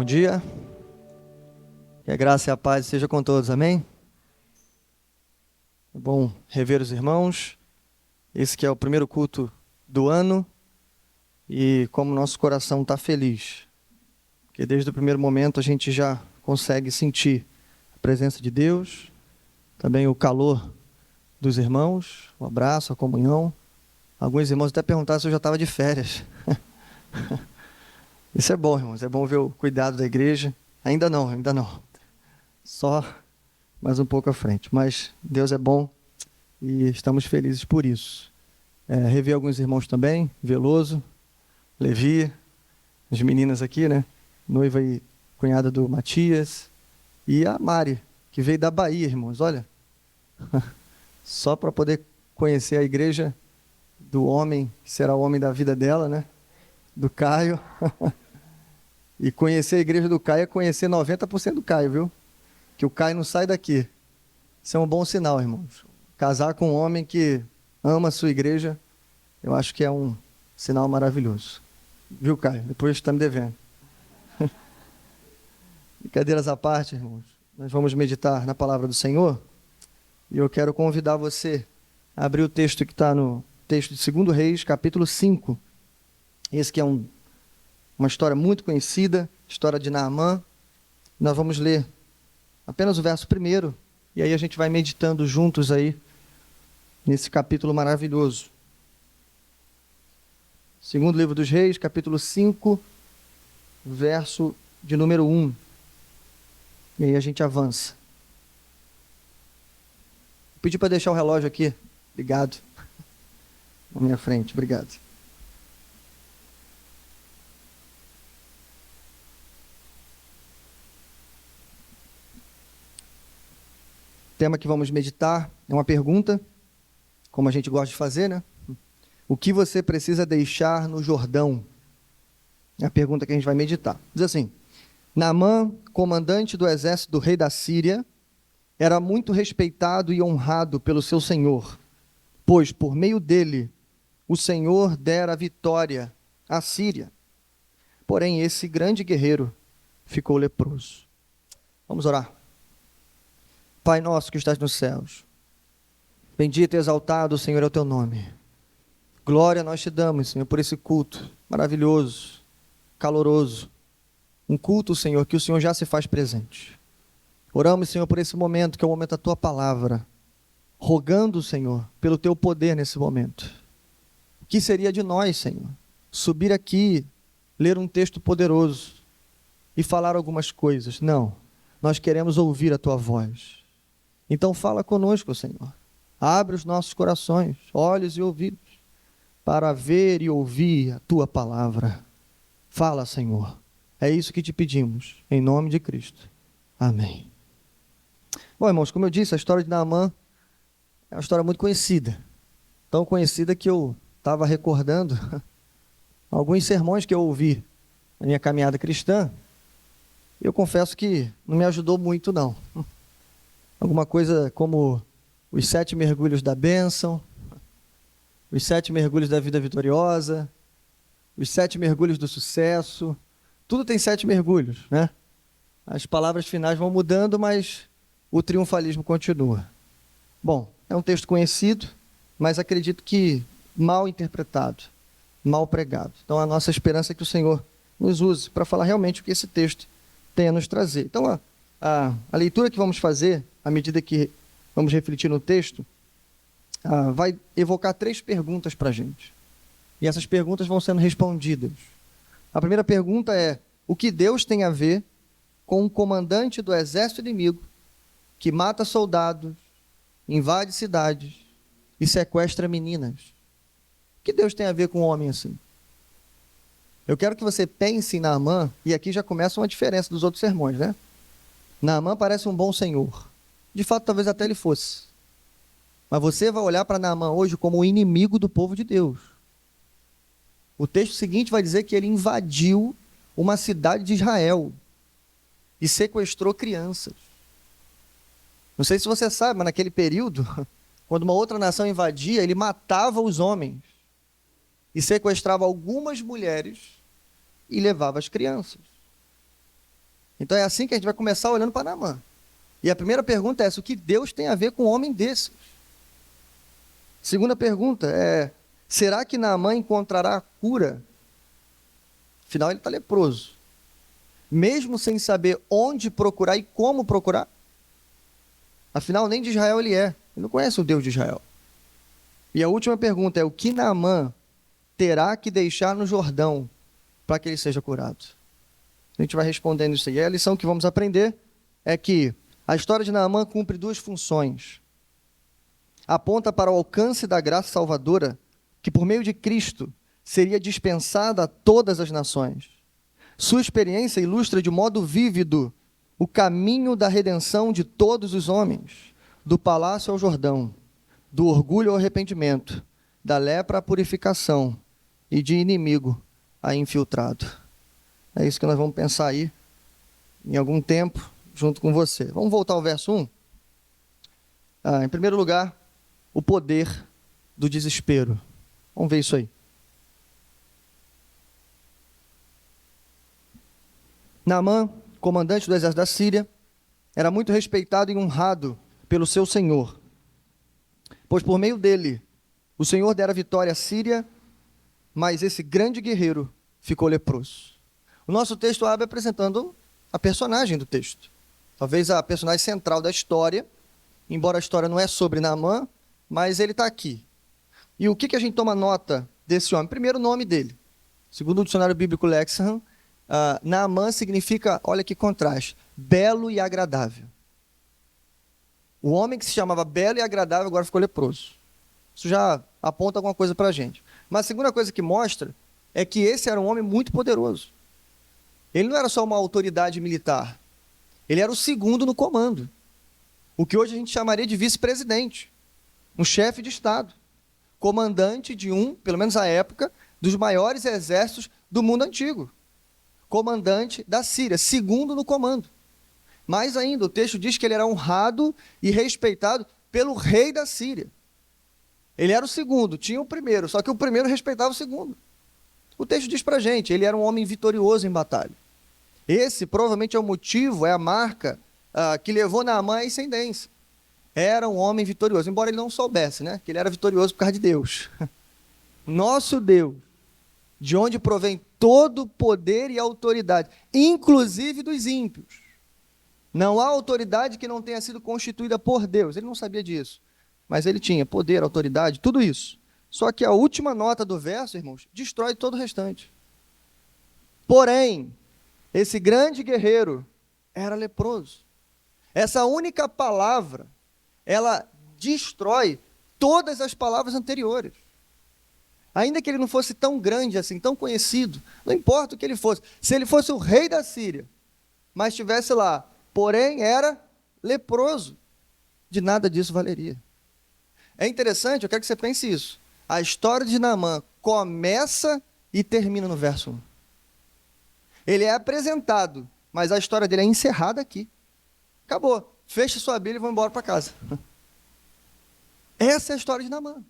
Bom dia, que a graça e a paz seja com todos, amém? É bom rever os irmãos, esse que é o primeiro culto do ano, e como nosso coração está feliz, porque desde o primeiro momento a gente já consegue sentir a presença de Deus, também o calor dos irmãos, o abraço, a comunhão. Alguns irmãos até perguntaram se eu já estava de férias. Isso é bom, irmãos, é bom ver o cuidado da igreja. Ainda não. Só mais um pouco à frente. Mas Deus é bom e estamos felizes por isso. Rever alguns irmãos também, Veloso, Levi, as meninas aqui, né? Noiva e cunhada do Matias. E a Mari, que veio da Bahia, irmãos, olha. Só para poder conhecer a igreja do homem, que será o homem da vida dela, né? Do Caio. E conhecer a igreja do Caio é conhecer 90% do Caio, viu? Que o Caio não sai daqui. Isso é um bom sinal, irmãos. Casar com um homem que ama a sua igreja, eu acho que é um sinal maravilhoso. Viu, Caio? Depois está me devendo. Brincadeiras à parte, irmãos. Nós vamos meditar na palavra do Senhor. E eu quero convidar você a abrir o texto que está no texto de 2 Reis, capítulo 5. Esse que é uma história muito conhecida, história de Naamã. Nós vamos ler apenas o verso 1, e aí a gente vai meditando juntos aí, nesse capítulo maravilhoso. Segundo livro dos Reis, capítulo 5, verso de número 1. E aí a gente avança. Vou pedir para deixar o relógio aqui, obrigado, na minha frente, obrigado. O tema que vamos meditar é uma pergunta, como a gente gosta de fazer, né? O que você precisa deixar no Jordão? É a pergunta que a gente vai meditar. Diz assim: Naamã, comandante do exército do rei da Síria, era muito respeitado e honrado pelo seu senhor, pois por meio dele o Senhor dera vitória à Síria. Porém, esse grande guerreiro ficou leproso. Vamos orar. Pai nosso que estás nos céus, bendito e exaltado, Senhor, é o teu nome. Glória nós te damos, Senhor, por esse culto maravilhoso, caloroso. Um culto, Senhor, que o Senhor já se faz presente. Oramos, Senhor, por esse momento, que é o momento da tua palavra. Rogando, Senhor, pelo teu poder nesse momento. O que seria de nós, Senhor? Subir aqui, ler um texto poderoso e falar algumas coisas. Não, nós queremos ouvir a tua voz. Então fala conosco, Senhor. Abre os nossos corações, olhos e ouvidos, para ver e ouvir a tua palavra. Fala, Senhor. É isso que te pedimos, em nome de Cristo. Amém. Bom, irmãos, como eu disse, a história de Naamã é uma história muito conhecida. Tão conhecida que eu estava recordando alguns sermões que eu ouvi na minha caminhada cristã. Eu confesso que não me ajudou muito, não. Alguma coisa como os 7 mergulhos da bênção, os 7 mergulhos da vida vitoriosa, os 7 mergulhos do sucesso. Tudo tem 7 mergulhos, né? As palavras finais vão mudando, mas o triunfalismo continua. Bom, é um texto conhecido, mas acredito que mal interpretado, mal pregado. Então a nossa esperança é que o Senhor nos use para falar realmente o que esse texto tem a nos trazer. Então a leitura que vamos fazer, à medida que vamos refletir no texto, vai evocar 3 perguntas para a gente. E essas perguntas vão sendo respondidas. A primeira pergunta é: o que Deus tem a ver com um comandante do exército inimigo que mata soldados, invade cidades e sequestra meninas? O que Deus tem a ver com um homem assim? Eu quero que você pense em Naamã, e aqui já começa uma diferença dos outros sermões, né? Naamã parece um bom senhor. De fato, talvez até ele fosse. Mas você vai olhar para Naamã hoje como o inimigo do povo de Deus. O texto seguinte vai dizer que ele invadiu uma cidade de Israel e sequestrou crianças. Não sei se você sabe, mas naquele período, quando uma outra nação invadia, ele matava os homens e sequestrava algumas mulheres e levava as crianças. Então é assim que a gente vai começar olhando para Naamã. E a primeira pergunta é essa: o que Deus tem a ver com um homem desses? Segunda pergunta é: será que Naamã encontrará a cura? Afinal, ele está leproso. Mesmo sem saber onde procurar e como procurar. Afinal, nem de Israel ele é. Ele não conhece o Deus de Israel. E a última pergunta é: o que Naamã terá que deixar no Jordão para que ele seja curado? A gente vai respondendo isso aí. E a lição que vamos aprender é que a história de Naamã cumpre duas funções. Aponta para o alcance da graça salvadora que, por meio de Cristo, seria dispensada a todas as nações. Sua experiência ilustra de modo vívido o caminho da redenção de todos os homens, do palácio ao Jordão, do orgulho ao arrependimento, da lepra à purificação e de inimigo a infiltrado. É isso que nós vamos pensar aí em algum tempo, junto com você. Vamos voltar ao verso 1? Em primeiro lugar, o poder do desespero. Vamos ver isso aí. Naamã, comandante do exército da Síria, era muito respeitado e honrado pelo seu senhor, pois por meio dele, o Senhor dera vitória à Síria, mas esse grande guerreiro ficou leproso. O nosso texto abre apresentando a personagem do texto, talvez a personagem central da história, embora a história não é sobre Naamã, mas ele está aqui. E o que a gente toma nota desse homem? Primeiro, o nome dele. Segundo o dicionário bíblico Lexham, Naamã significa, olha que contraste, belo e agradável. O homem que se chamava belo e agradável agora ficou leproso. Isso já aponta alguma coisa para a gente. Mas a segunda coisa que mostra é que esse era um homem muito poderoso. Ele não era só uma autoridade militar, ele era o segundo no comando. O que hoje a gente chamaria de vice-presidente, um chefe de Estado, comandante de pelo menos à época, dos maiores exércitos do mundo antigo. Comandante da Síria, segundo no comando. Mais ainda, o texto diz que ele era honrado e respeitado pelo rei da Síria. Ele era o segundo, tinha o primeiro, só que o primeiro respeitava o segundo. O texto diz pra gente, ele era um homem vitorioso em batalha. Esse provavelmente é o motivo, é a marca que levou Naamã à ascendência. Era um homem vitorioso, embora ele não soubesse, né, que ele era vitorioso por causa de Deus. Nosso Deus, de onde provém todo poder e autoridade, inclusive dos ímpios. Não há autoridade que não tenha sido constituída por Deus. Ele não sabia disso, mas ele tinha poder, autoridade, tudo isso. Só que a última nota do verso, irmãos, destrói todo o restante. Porém, esse grande guerreiro era leproso. Essa única palavra, ela destrói todas as palavras anteriores. Ainda que ele não fosse tão grande assim, tão conhecido, não importa o que ele fosse. Se ele fosse o rei da Síria, mas estivesse lá, porém era leproso, de nada disso valeria. É interessante, eu quero que você pense isso. A história de Naamã começa e termina no verso 1. Ele é apresentado, mas a história dele é encerrada aqui. Acabou. Fecha sua Bíblia e vão embora para casa. Essa é a história de Naamã.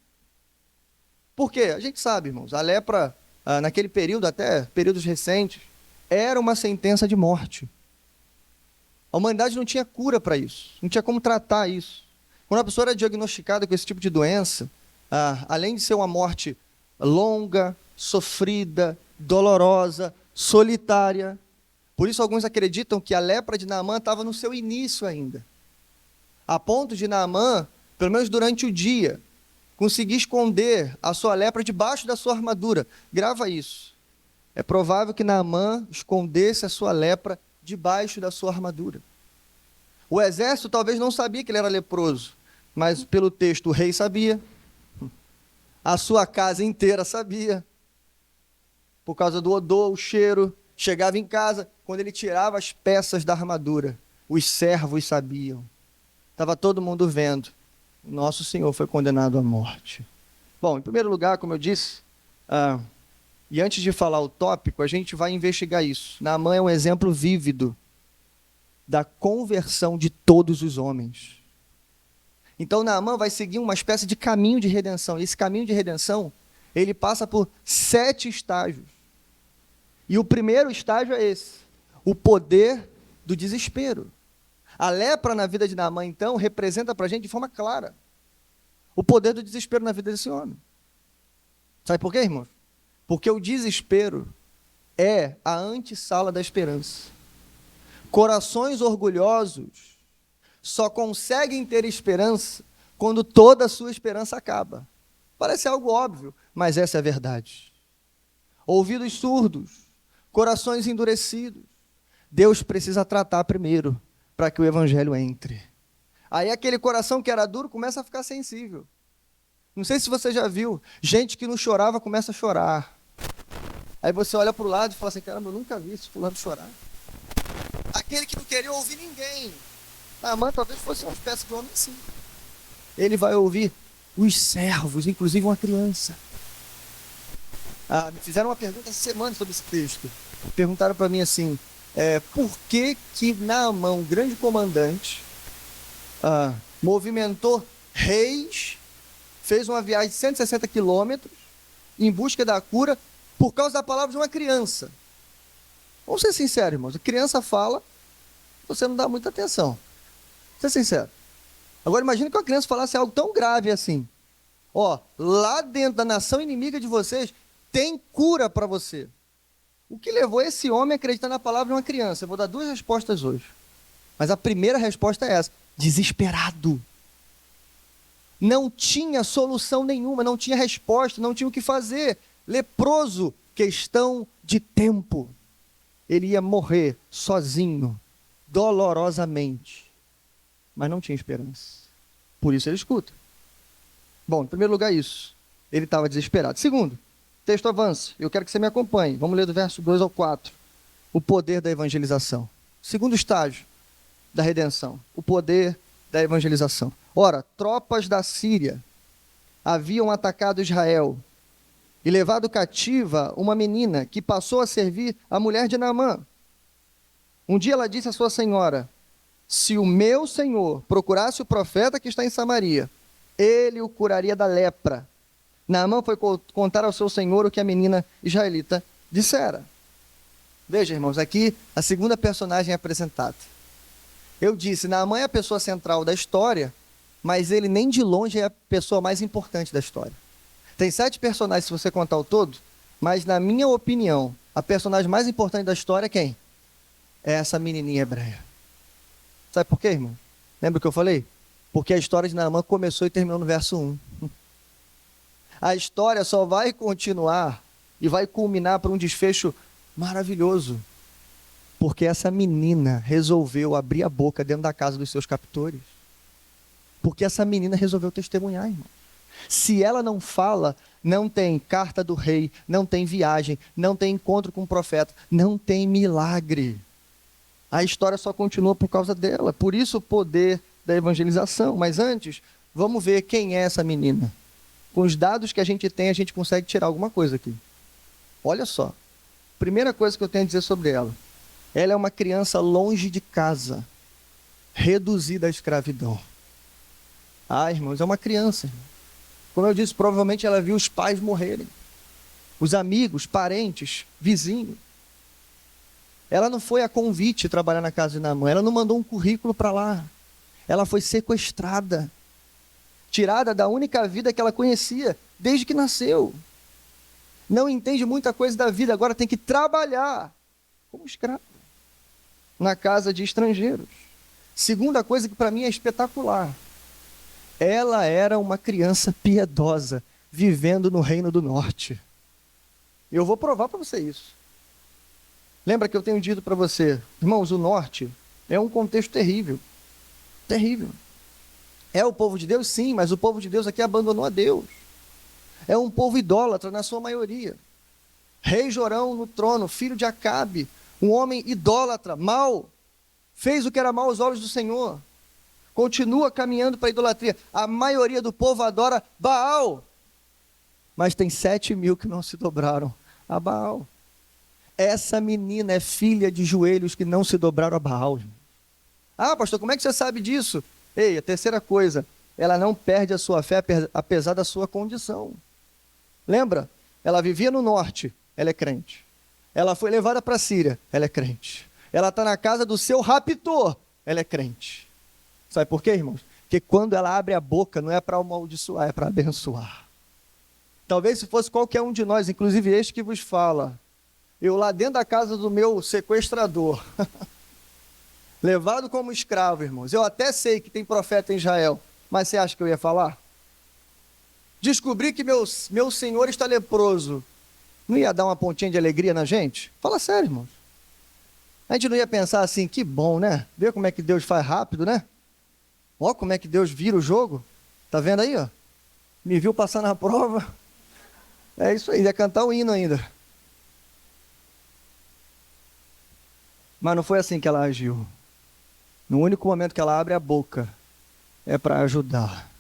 Por quê? A gente sabe, irmãos, a lepra, naquele período, até períodos recentes, era uma sentença de morte. A humanidade não tinha cura para isso, não tinha como tratar isso. Quando a pessoa era diagnosticada com esse tipo de doença, além de ser uma morte longa, sofrida, dolorosa, solitária, por isso alguns acreditam que a lepra de Naamã estava no seu início ainda, a ponto de Naamã, pelo menos durante o dia, conseguir esconder a sua lepra debaixo da sua armadura. Grava isso. É provável que Naamã escondesse a sua lepra debaixo da sua armadura. O exército talvez não sabia que ele era leproso, mas pelo texto o rei sabia, a sua casa inteira sabia, por causa do odor, o cheiro. Chegava em casa, quando ele tirava as peças da armadura, os servos sabiam, estava todo mundo vendo. Nosso Senhor foi condenado à morte. Bom, em primeiro lugar, como eu disse, e antes de falar o tópico, a gente vai investigar isso. Naamã é um exemplo vívido da conversão de todos os homens. Então Naamã vai seguir uma espécie de caminho de redenção. E esse caminho de redenção, ele passa por 7 estágios. E o primeiro estágio é esse: o poder do desespero. A lepra na vida de Naamã, então, representa para a gente de forma clara o poder do desespero na vida desse homem. Sabe por quê, irmãos? Porque o desespero é a antessala da esperança. Corações orgulhosos só conseguem ter esperança quando toda a sua esperança acaba. Parece algo óbvio, mas essa é a verdade. Ouvidos surdos, corações endurecidos. Deus precisa tratar primeiro para que o evangelho entre. Aí aquele coração que era duro começa a ficar sensível. Não sei se você já viu, gente que não chorava começa a chorar. Aí você olha para o lado e fala assim, caramba, eu nunca vi esse fulano chorar. Aquele que não queria ouvir ninguém. Naamã talvez fosse uma espécie de homem assim. Ele vai ouvir os servos, inclusive uma criança. Me fizeram uma pergunta essa semana sobre esse texto. Perguntaram para mim assim, por que Naamã, um grande comandante, movimentou reis, fez uma viagem de 160 quilômetros em busca da cura por causa da palavra de uma criança. Vamos ser sinceros, irmãos. A criança fala, você não dá muita atenção. Vamos ser sincero. Agora imagine que uma criança falasse algo tão grave assim. Lá dentro da nação inimiga de vocês, tem cura para você. O que levou esse homem a acreditar na palavra de uma criança? Eu vou dar duas respostas hoje. Mas a primeira resposta é essa. Desesperado. Não tinha solução nenhuma, não tinha resposta, não tinha o que fazer. Leproso, questão de tempo. Ele ia morrer sozinho, dolorosamente. Mas não tinha esperança. Por isso ele escuta. Bom, em primeiro lugar isso. Ele estava desesperado. Segundo, o texto avança. Eu quero que você me acompanhe. Vamos ler do verso 2 ao 4. O poder da evangelização. Segundo estágio da redenção. O poder da evangelização. Ora, tropas da Síria haviam atacado Israel e levado cativa uma menina que passou a servir a mulher de Naamã. Um dia ela disse à sua senhora, se o meu senhor procurasse o profeta que está em Samaria, ele o curaria da lepra. Naamã foi contar ao seu senhor o que a menina israelita dissera. Veja, irmãos, aqui a segunda personagem é apresentada. Eu disse, Naamã é a pessoa central da história, mas ele nem de longe é a pessoa mais importante da história. Tem 7 personagens se você contar o todo, mas na minha opinião, a personagem mais importante da história é quem? É essa menininha hebreia. Sabe por quê, irmão? Lembra o que eu falei? Porque a história de Naamã começou e terminou no verso 1. A história só vai continuar e vai culminar para um desfecho maravilhoso. Porque essa menina resolveu abrir a boca dentro da casa dos seus captores. Porque essa menina resolveu testemunhar, irmão. Se ela não fala, não tem carta do rei, não tem viagem, não tem encontro com o profeta, não tem milagre. A história só continua por causa dela. Por isso o poder da evangelização. Mas antes, vamos ver quem é essa menina. Com os dados que a gente tem, a gente consegue tirar alguma coisa aqui. Olha só. Primeira coisa que eu tenho a dizer sobre ela. Ela é uma criança longe de casa, reduzida à escravidão. Irmãos, é uma criança. Como eu disse, provavelmente ela viu os pais morrerem. Os amigos, parentes, vizinhos. Ela não foi a convite trabalhar na casa de Naamã. Ela não mandou um currículo para lá. Ela foi sequestrada. Tirada da única vida que ela conhecia desde que nasceu. Não entende muita coisa da vida. Agora tem que trabalhar como escravo na casa de estrangeiros. Segunda coisa que para mim é espetacular. Ela era uma criança piedosa, vivendo no Reino do Norte. Eu vou provar para você isso. Lembra que eu tenho dito para você, irmãos, o Norte é um contexto terrível. Terrível. É o povo de Deus? Sim, mas o povo de Deus aqui abandonou a Deus. É um povo idólatra na sua maioria. Rei Jorão no trono, filho de Acabe, um homem idólatra, mau, fez o que era mau aos olhos do Senhor. Continua caminhando para a idolatria. A maioria do povo adora Baal. Mas tem 7.000 que não se dobraram a Baal. Essa menina é filha de joelhos que não se dobraram a Baal. Pastor, como é que você sabe disso? Ei, a terceira coisa, ela não perde a sua fé apesar da sua condição. Lembra? Ela vivia no norte, ela é crente. Ela foi levada para a Síria, ela é crente. ela está na casa do seu raptor, ela é crente. Sabe por quê, irmãos? Porque quando ela abre a boca, não é para amaldiçoar, é para abençoar. Talvez se fosse qualquer um de nós, inclusive este que vos fala, eu lá dentro da casa do meu sequestrador, levado como escravo, irmãos, eu até sei que tem profeta em Israel, mas você acha que eu ia falar? Descobri que meu senhor está leproso, não ia dar uma pontinha de alegria na gente? Fala sério, irmãos. A gente não ia pensar assim, que bom, né? Vê como é que Deus faz rápido, né? Ó, como é que Deus vira o jogo. Tá vendo aí, ó? Me viu passar na prova. É isso aí, ia cantar o hino ainda. Mas não foi assim que ela agiu. No único momento que ela abre a boca, é para ajudar.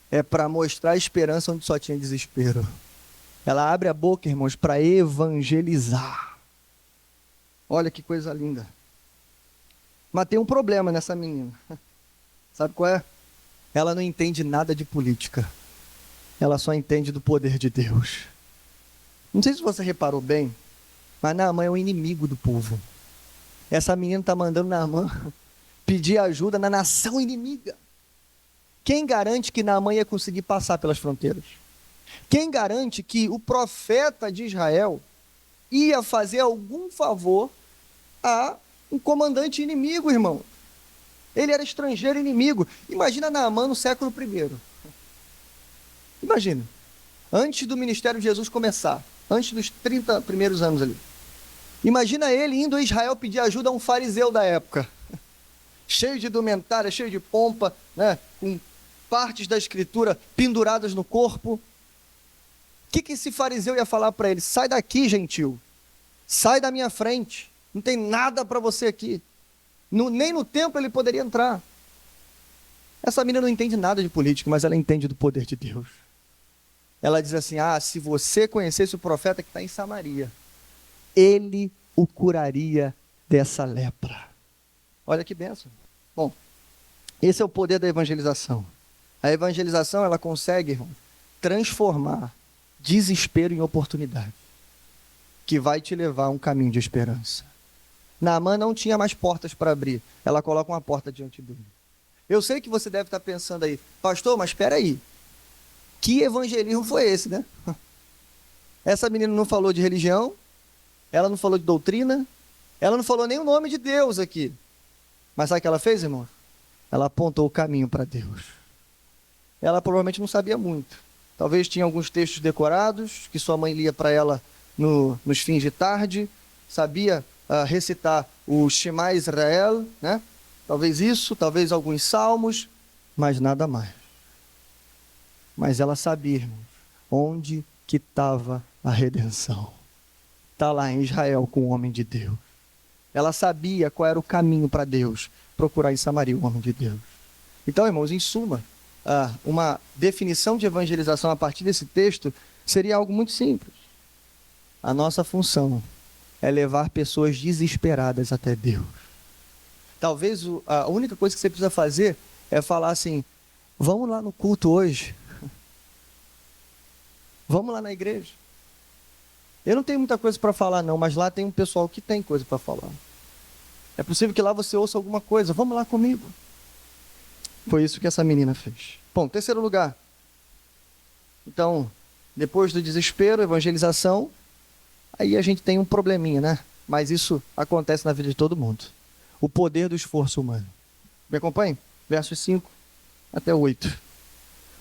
É para mostrar esperança onde só tinha desespero. Ela abre a boca, irmãos, para evangelizar. Olha que coisa linda. Mas tem um problema nessa menina. Sabe qual é? Ela não entende nada de política. Ela só entende do poder de Deus. Não sei se você reparou bem, mas Naamã é o inimigo do povo. Essa menina está mandando Naamã pedir ajuda na nação inimiga. Quem garante que Naamã ia conseguir passar pelas fronteiras? Quem garante que o profeta de Israel ia fazer algum favor a um comandante inimigo, irmão? Ele era estrangeiro inimigo. Imagina Naamã no século I. Imagina, antes do ministério de Jesus começar, antes dos 30 primeiros anos ali. Imagina ele indo a Israel pedir ajuda a um fariseu da época, cheio de indumentária, cheio de pompa, né, com partes da escritura penduradas no corpo. O que esse fariseu ia falar para ele? Sai daqui, gentil, sai da minha frente, não tem nada para você aqui. Nem no templo ele poderia entrar. Essa menina não entende nada de política, mas ela entende do poder de Deus. Ela diz assim, se você conhecesse o profeta que está em Samaria, ele o curaria dessa lepra. Olha que bênção. Bom, esse é o poder da evangelização. A evangelização, ela consegue, irmão, transformar desespero em oportunidade, que vai te levar a um caminho de esperança. Naamã não tinha mais portas para abrir. Ela coloca uma porta diante dele. Eu sei que você deve estar pensando aí, pastor, mas espera aí. Que evangelismo foi esse, né? Essa menina não falou de religião, ela não falou de doutrina, ela não falou nem o nome de Deus aqui. Mas sabe o que ela fez, irmão? Ela apontou o caminho para Deus. Ela provavelmente não sabia muito. Talvez tinha alguns textos decorados, que sua mãe lia para ela nos fins de tarde. Sabia recitar o Shema Israel, né? Talvez isso, talvez alguns salmos, mas nada mais. Mas ela sabia, irmãos, onde que estava a redenção. Está lá em Israel com o homem de Deus. Ela sabia qual era o caminho para Deus, procurar em Samaria o homem de Deus. Então, irmãos, em suma, uma definição de evangelização a partir desse texto seria algo muito simples. A nossa função é levar pessoas desesperadas até Deus. Talvez a única coisa que você precisa fazer é falar assim, vamos lá no culto hoje. Vamos lá na igreja. Eu não tenho muita coisa para falar não, mas lá tem um pessoal que tem coisa para falar. É possível que lá você ouça alguma coisa. Vamos lá comigo. Foi isso que essa menina fez. Bom, terceiro lugar. Então, depois do desespero, evangelização, aí a gente tem um probleminha, né? Mas isso acontece na vida de todo mundo. O poder do esforço humano. Me acompanhe? Versos 5 até 8.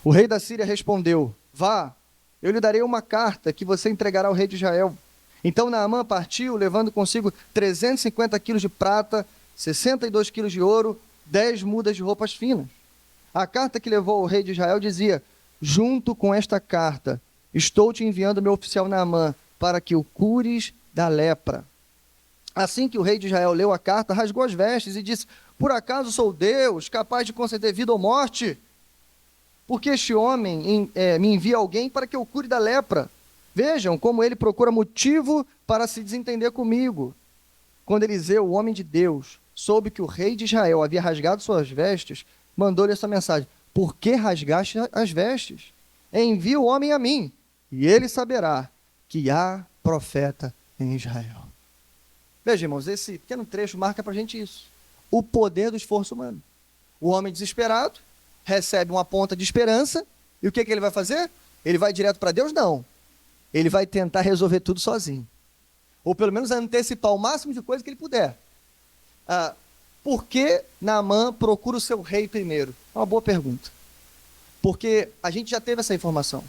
O rei da Síria respondeu, vá, eu lhe darei uma carta que você entregará ao rei de Israel. Então Naamã partiu, levando consigo 350 quilos de prata, 62 quilos de ouro, 10 mudas de roupas finas. A carta que levou ao rei de Israel dizia, junto com esta carta, estou te enviando meu oficial Naamã, para que o cures da lepra. Assim que o rei de Israel leu a carta, rasgou as vestes e disse, por acaso sou Deus, capaz de conceder vida ou morte? Porque este homem me envia alguém para que eu cure da lepra. Vejam como ele procura motivo para se desentender comigo. Quando Eliseu, o homem de Deus, soube que o rei de Israel havia rasgado suas vestes, mandou-lhe essa mensagem, por que rasgaste as vestes? Envia o homem a mim, e ele saberá que há profeta em Israel. Veja, irmãos, esse pequeno trecho marca para a gente isso. O poder do esforço humano. O homem desesperado recebe uma ponta de esperança, e o que ele vai fazer? Ele vai direto para Deus? Não. Ele vai tentar resolver tudo sozinho. Ou pelo menos antecipar o máximo de coisa que ele puder. Por que Naamã procura o seu rei primeiro? É uma boa pergunta. Porque a gente já teve essa informação.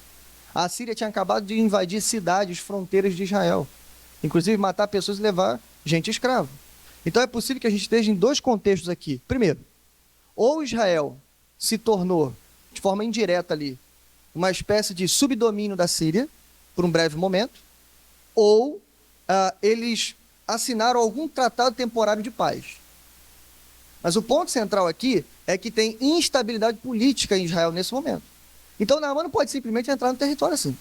A Síria tinha acabado de invadir cidades, fronteiras de Israel. Inclusive matar pessoas e levar gente escrava. Então é possível que a gente esteja em dois contextos aqui. Primeiro, ou Israel se tornou, de forma indireta ali, uma espécie de subdomínio da Síria, por um breve momento, ou eles assinaram algum tratado temporário de paz. Mas o ponto central aqui é que tem instabilidade política em Israel nesse momento. Então Naamã não pode simplesmente entrar no território assim.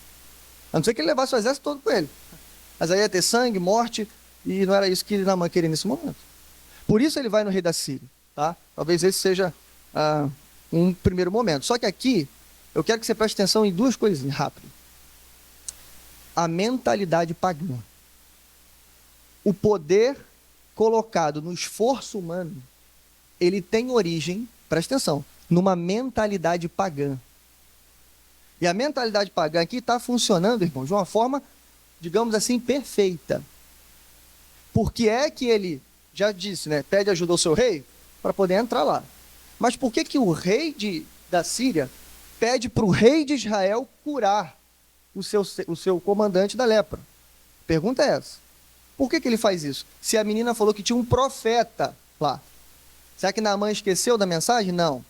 A não ser que ele levasse o exército todo com ele. Mas aí ia ter sangue, morte, e não era isso que Naamã queria nesse momento. Por isso ele vai no rei da Síria. Tá? Talvez esse seja um primeiro momento. Só que aqui, eu quero que você preste atenção em duas coisinhas rápido. A mentalidade pagã. O poder colocado no esforço humano, ele tem origem, presta atenção, numa mentalidade pagã. E a mentalidade pagã aqui está funcionando, irmão, de uma forma, digamos assim, perfeita. Por que é que ele, já disse, né, pede ajuda ao seu rei para poder entrar lá? Mas por que o rei da Síria pede para o rei de Israel curar o seu comandante da lepra? Pergunta é essa. Por que ele faz isso? Se a menina falou que tinha um profeta lá. Será que Naamã esqueceu da mensagem? Não.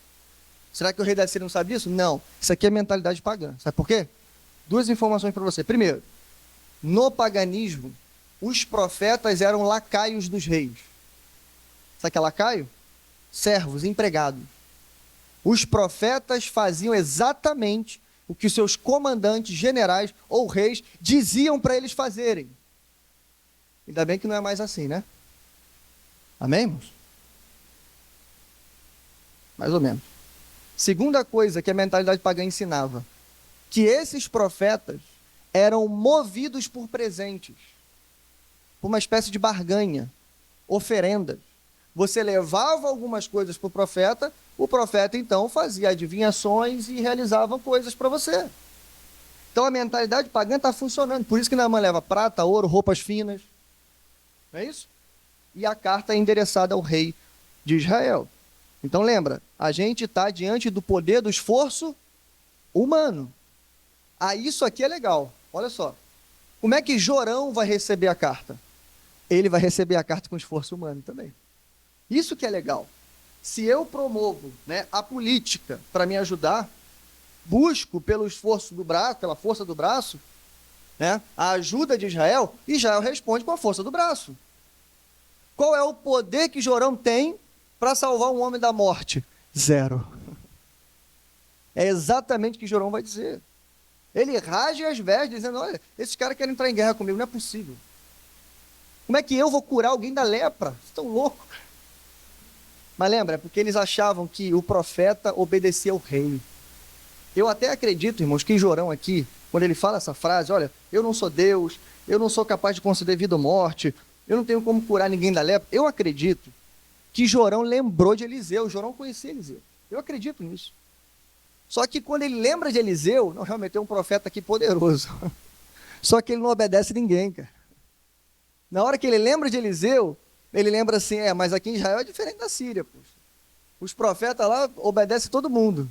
Será que o rei da Síria não sabe disso? Não. Isso aqui é mentalidade pagã. Sabe por quê? Duas informações para você. Primeiro, no paganismo, os profetas eram lacaios dos reis. Sabe o que é lacaio? Servos, empregados. Os profetas faziam exatamente o que os seus comandantes, generais ou reis diziam para eles fazerem. Ainda bem que não é mais assim, né? Amém, irmãos? Mais ou menos. Segunda coisa que a mentalidade pagã ensinava, que esses profetas eram movidos por presentes, por uma espécie de barganha, oferendas. Você levava algumas coisas para o profeta então fazia adivinhações e realizava coisas para você. Então a mentalidade pagã está funcionando, por isso que Naamã leva prata, ouro, roupas finas, não é isso? E a carta é endereçada ao rei de Israel. Então lembra, a gente está diante do poder do esforço humano. Isso aqui é legal, olha só. Como é que Jorão vai receber a carta? Ele vai receber a carta com esforço humano também. Isso que é legal. Se eu promovo, né, a política para me ajudar, busco pelo esforço do braço, pela força do braço, né, a ajuda de Israel, e Israel responde com a força do braço. Qual é o poder que Jorão tem para salvar um homem da morte? Zero. É exatamente o que Jorão vai dizer. Ele rasga as vestes, dizendo, olha, esses caras querem entrar em guerra comigo, não é possível. Como é que eu vou curar alguém da lepra? Vocês estão loucos. Mas lembra, é porque eles achavam que o profeta obedecia ao rei. Eu até acredito, irmãos, que Jorão aqui, quando ele fala essa frase, olha, eu não sou Deus, eu não sou capaz de conceder vida ou morte, eu não tenho como curar ninguém da lepra. Eu acredito que Jorão lembrou de Eliseu, Jorão conhecia Eliseu. Eu acredito nisso. Só que quando ele lembra de Eliseu, não, realmente tem um profeta aqui poderoso. Só que ele não obedece ninguém, cara. Na hora que ele lembra de Eliseu, ele lembra assim, mas aqui em Israel é diferente da Síria, poxa. Os profetas lá obedecem todo mundo.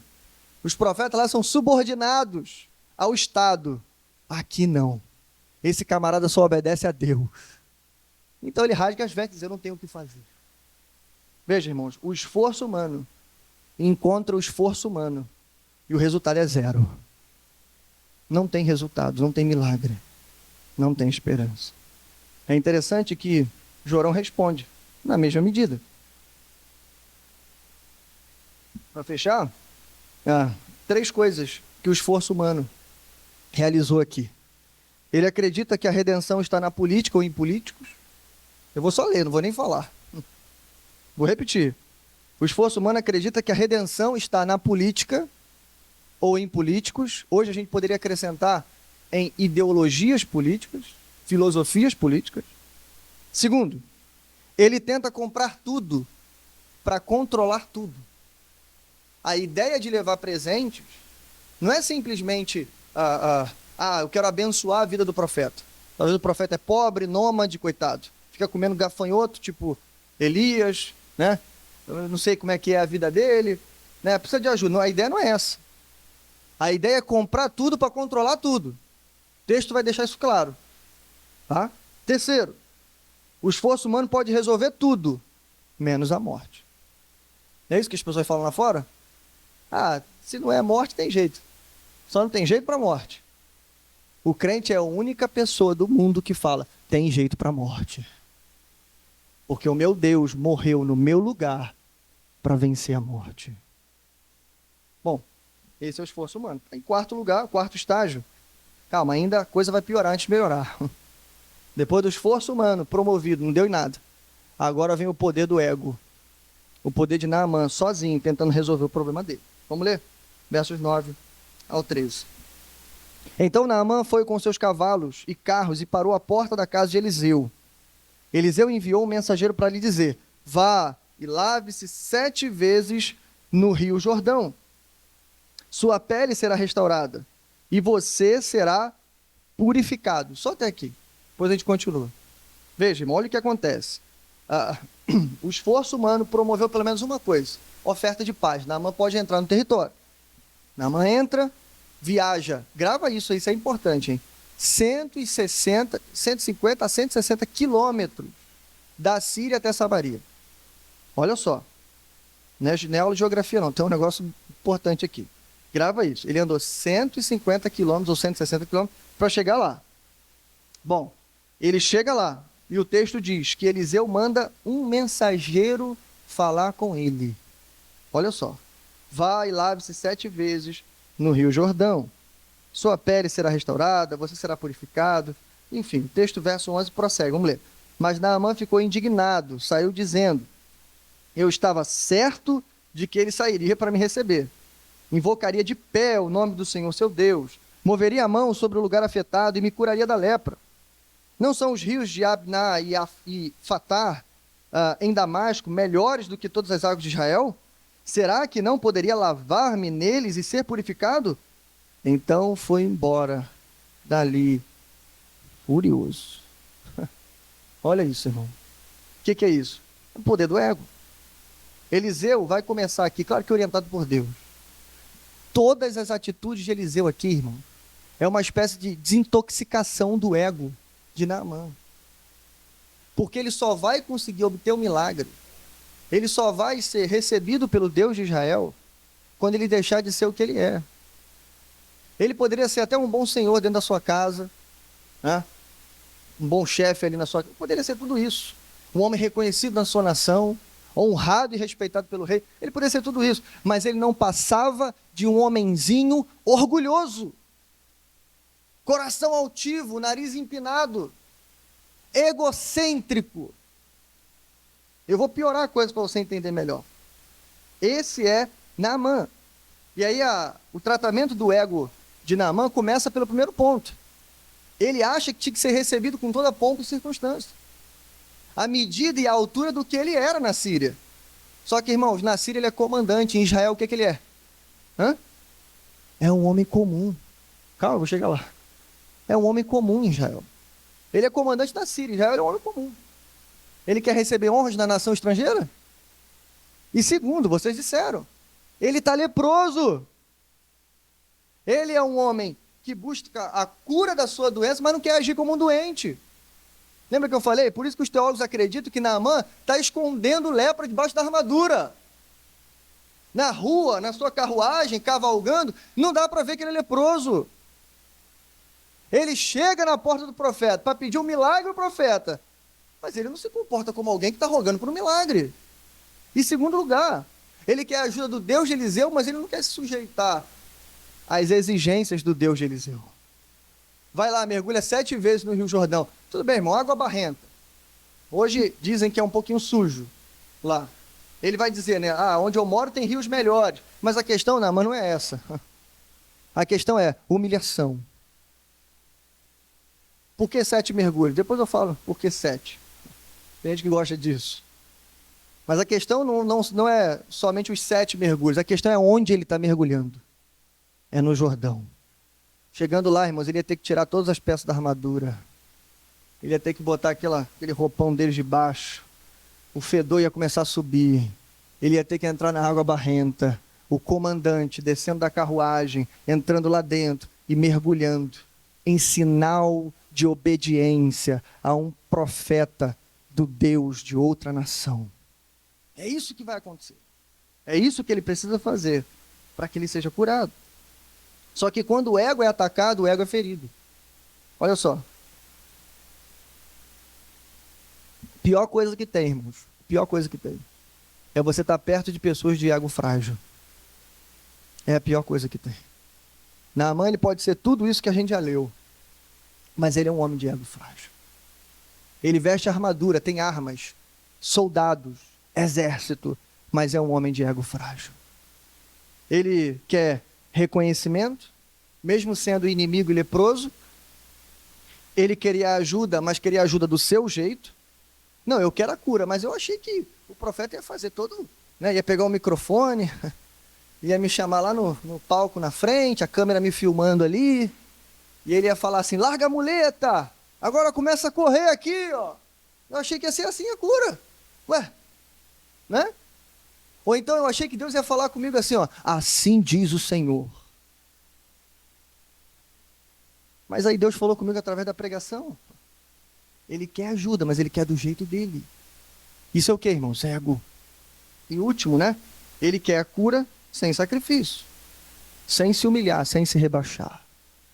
Os profetas lá são subordinados ao Estado. Aqui não. Esse camarada só obedece a Deus. Então ele rasga as vestes e diz, eu não tenho o que fazer. Veja, irmãos, o esforço humano encontra o esforço humano e o resultado é zero. Não tem resultado, não tem milagre, não tem esperança. É interessante que Jorão responde na mesma medida. Para fechar, 3 coisas que o esforço humano realizou aqui. Ele acredita que a redenção está na política ou em políticos. Eu vou só ler, não vou nem falar. Vou repetir. O esforço humano acredita que a redenção está na política ou em políticos. Hoje a gente poderia acrescentar em ideologias políticas, filosofias políticas. Segundo, Ele tenta comprar tudo para controlar tudo. A ideia de levar presentes não é simplesmente, eu quero abençoar a vida do profeta. Talvez o profeta é pobre, nômade, coitado. Fica comendo gafanhoto, tipo Elias, né? Eu não sei como é que é a vida dele, né? Precisa de ajuda. Não, a ideia não é essa. A ideia é comprar tudo para controlar tudo. O texto vai deixar isso claro. Tá? Terceiro, o esforço humano pode resolver tudo, menos a morte. Não é isso que as pessoas falam lá fora? Se não é morte, tem jeito. Só não tem jeito para a morte. O crente é a única pessoa do mundo que fala, tem jeito para a morte. Porque o meu Deus morreu no meu lugar para vencer a morte. Bom, esse é o esforço humano. Em quarto lugar, quarto estágio. Calma, ainda a coisa vai piorar antes de melhorar. Depois do esforço humano promovido, não deu em nada. Agora vem o poder do ego. O poder de Naamã, sozinho, tentando resolver o problema dele. Vamos ler? Versos 9 ao 13. Então Naamã foi com seus cavalos e carros e parou à porta da casa de Eliseu. Eliseu enviou um mensageiro para lhe dizer, vá e lave-se 7 vezes no rio Jordão. Sua pele será restaurada e você será purificado. Só até aqui. Depois a gente continua. Veja, irmão, olha o que acontece. O esforço humano promoveu pelo menos uma coisa. Oferta de paz. Naamã pode entrar no território. Naamã entra, viaja. Grava isso aí, isso é importante, hein? 150 a 160 quilômetros da Síria até Samaria. Olha só. Não é aula de geografia não, tem um negócio importante aqui. Grava isso. Ele andou 150 quilômetros ou 160 quilômetros para chegar lá. Bom, ele chega lá e o texto diz que Eliseu manda um mensageiro falar com ele. Olha só. Vá e lave-se 7 vezes no rio Jordão. Sua pele será restaurada, você será purificado. Enfim, o texto, verso 11, prossegue. Vamos ler. Mas Naamã ficou indignado, saiu dizendo, eu estava certo de que ele sairia para me receber. Invocaria de pé o nome do Senhor, seu Deus. Moveria a mão sobre o lugar afetado e me curaria da lepra. Não são os rios de Abná e Fatar em Damasco melhores do que todas as águas de Israel? Será que não poderia lavar-me neles e ser purificado? Então foi embora dali, furioso. Olha isso, irmão. O que é isso? É o poder do ego. Eliseu vai começar aqui, claro que orientado por Deus. Todas as atitudes de Eliseu aqui, irmão, é uma espécie de desintoxicação do ego de Naamã. Porque ele só vai conseguir obter o milagre, ele só vai ser recebido pelo Deus de Israel quando ele deixar de ser o que ele é. Ele poderia ser até um bom senhor dentro da sua casa, né? Um bom chefe ali na sua casa, poderia ser tudo isso. Um homem reconhecido na sua nação, honrado e respeitado pelo rei, ele poderia ser tudo isso, mas ele não passava de um homenzinho orgulhoso, coração altivo, nariz empinado, egocêntrico. Eu vou piorar a coisa para você entender melhor. Esse é Naamã. E aí o tratamento do ego de Naamã começa pelo primeiro ponto. Ele acha que tinha que ser recebido com toda a pompa e circunstância, a medida e a altura do que ele era na Síria. Só que, irmãos, na Síria ele é comandante, em Israel o que ele é? É um homem comum. Calma, eu vou chegar lá. É um homem comum em Israel. Ele é comandante da Síria, Israel é um homem comum. Ele quer receber honras na nação estrangeira? E segundo, vocês disseram, ele está leproso. Ele é um homem que busca a cura da sua doença, mas não quer agir como um doente. Lembra que eu falei? Por isso que os teólogos acreditam que Naamã está escondendo lepra debaixo da armadura. Na rua, na sua carruagem, cavalgando, não dá para ver que ele é leproso. Ele chega na porta do profeta para pedir um milagre ao profeta, mas ele não se comporta como alguém que está rogando por um milagre. Em segundo lugar, ele quer a ajuda do Deus de Eliseu, mas ele não quer se sujeitar às exigências do Deus de Eliseu. Vai lá, mergulha 7 vezes no Rio Jordão. Tudo bem, irmão, água barrenta. Hoje dizem que é um pouquinho sujo lá. Ele vai dizer, né? Onde eu moro tem rios melhores. Mas a questão, não, mas não é essa. A questão é humilhação. Por que 7 mergulhos? Depois eu falo por que 7. Tem gente que gosta disso. Mas a questão não é somente os 7 mergulhos, a questão é onde ele está mergulhando. É no Jordão. Chegando lá, irmãos, ele ia ter que tirar todas as peças da armadura. Ele ia ter que botar aquele roupão dele de baixo. O fedor ia começar a subir. Ele ia ter que entrar na água barrenta. O comandante descendo da carruagem, entrando lá dentro e mergulhando, em sinal de obediência a um profeta do Deus de outra nação. É isso que vai acontecer. É isso que ele precisa fazer para que ele seja curado. Só que quando o ego é atacado, o ego é ferido. Olha só. Pior coisa que tem, irmãos. Pior coisa que tem. É você estar perto de pessoas de ego frágil. É a pior coisa que tem. Naamã, ele pode ser tudo isso que a gente já leu. Mas ele é um homem de ego frágil. Ele veste armadura, tem armas, soldados, exército, mas é um homem de ego frágil. Ele quer reconhecimento, mesmo sendo inimigo e leproso. Ele queria ajuda, mas queria ajuda do seu jeito. Não, eu quero a cura, mas eu achei que o profeta ia fazer todo, né, ia pegar o microfone, ia me chamar lá no palco na frente, a câmera me filmando ali, e ele ia falar assim, larga a muleta, agora começa a correr aqui, ó. Eu achei que ia ser assim a cura. Ué, né? Ou então eu achei que Deus ia falar comigo assim, ó, assim diz o Senhor. Mas aí Deus falou comigo através da pregação. Ele quer ajuda, mas ele quer do jeito dele. Isso é o que, irmão? Cego. E último, né? Ele quer a cura sem sacrifício. Sem se humilhar, sem se rebaixar.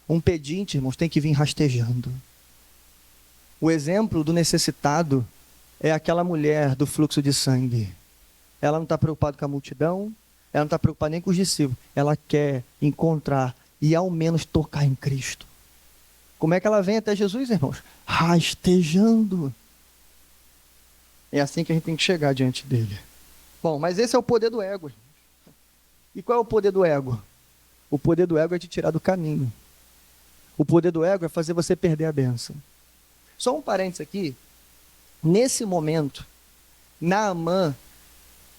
Um pedinte, irmãos, tem que vir rastejando. O exemplo do necessitado é aquela mulher do fluxo de sangue. Ela não está preocupada com a multidão, ela não está preocupada nem com os discípulos. Ela quer encontrar e ao menos tocar em Cristo. Como é que ela vem até Jesus, irmãos? Rastejando. É assim que a gente tem que chegar diante dele. Bom, mas esse é o poder do ego. E qual é o poder do ego? O poder do ego é te tirar do caminho. O poder do ego é fazer você perder a bênção. Só um parênteses aqui. Nesse momento, Naamã